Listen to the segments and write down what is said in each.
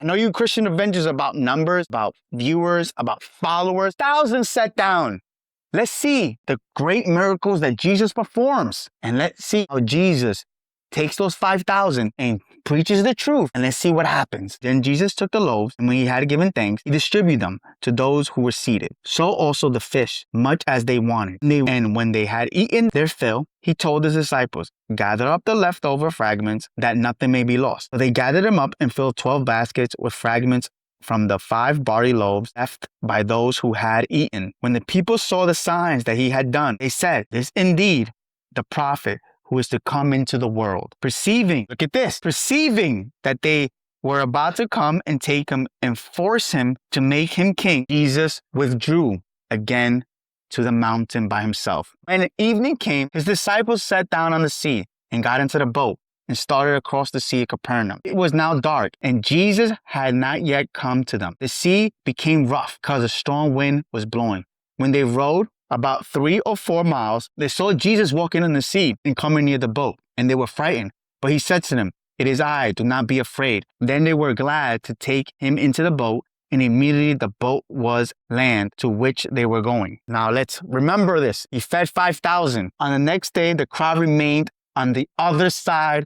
I know you Christian Avengers about numbers, about viewers, about followers. Thousands sat down. Let's see the great miracles that Jesus performs. And let's see how Jesus takes those 5,000 and preaches the truth. And let's see what happens. Then Jesus took the loaves, and when he had given thanks, he distributed them to those who were seated. So also the fish, much as they wanted. And when they had eaten their fill, he told his disciples, gather up the leftover fragments, that nothing may be lost. So they gathered them up and filled 12 baskets with fragments from the 5 barley loaves left by those who had eaten. When the people saw the signs that he had done, they said, this indeed the prophet who is to come into the world. Perceiving, look at this, perceiving that they were about to come and take him and force him to make him king, Jesus withdrew again to the mountain by himself. When evening came, his disciples sat down on the sea and got into the boat and started across the sea of Capernaum. It was now dark, and Jesus had not yet come to them. The sea became rough because a strong wind was blowing. When they rowed about 3 or 4 miles, they saw Jesus walking on the sea and coming near the boat, and they were frightened. But he said to them, it is I, do not be afraid. Then they were glad to take him into the boat, and immediately the boat was land to which they were going. Now let's remember this. He fed 5,000. On the next day, the crowd remained on the other side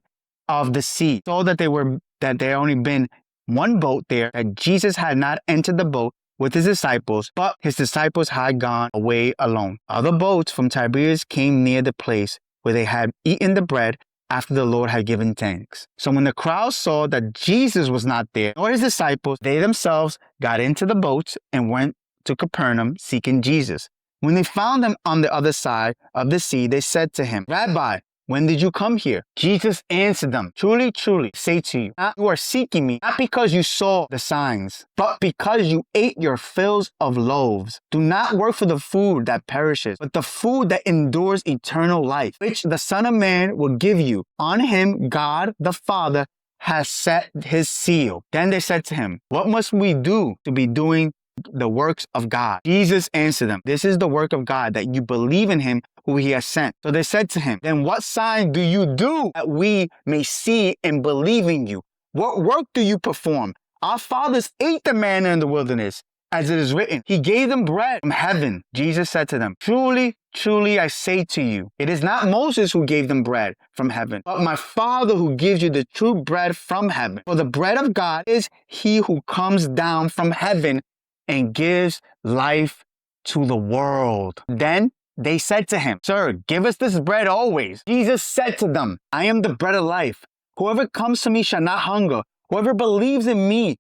of the sea, so that there only been one boat there, that Jesus had not entered the boat with his disciples, but his disciples had gone away alone. Other boats from Tiberias came near the place where they had eaten the bread after the Lord had given thanks. So when the crowd saw that Jesus was not there, nor his disciples, they themselves got into the boats and went to Capernaum seeking Jesus. When they found him on the other side of the sea, they said to him, Rabbi, when did you come here? Jesus answered them, truly, truly, I say to you, you are seeking me, not because you saw the signs, but because you ate your fills of loaves. Do not work for the food that perishes, but the food that endures eternal life, which the Son of Man will give you. On him, God the Father has set his seal. Then they said to him, what must we do to be doing the works of God? Jesus answered them, this is the work of God, that you believe in him who he has sent. So they said to him, then what sign do you do that we may see and believe in you? What work do you perform? Our fathers ate the manna in the wilderness, as it is written, he gave them bread from heaven. Jesus said to them, truly, truly, I say to you, it is not Moses who gave them bread from heaven, but my Father who gives you the true bread from heaven. For the bread of God is he who comes down from heaven and gives life to the world. Then they said to him, sir, give us this bread always. Jesus said to them, I am the bread of life. Whoever comes to me shall not hunger. Whoever believes in me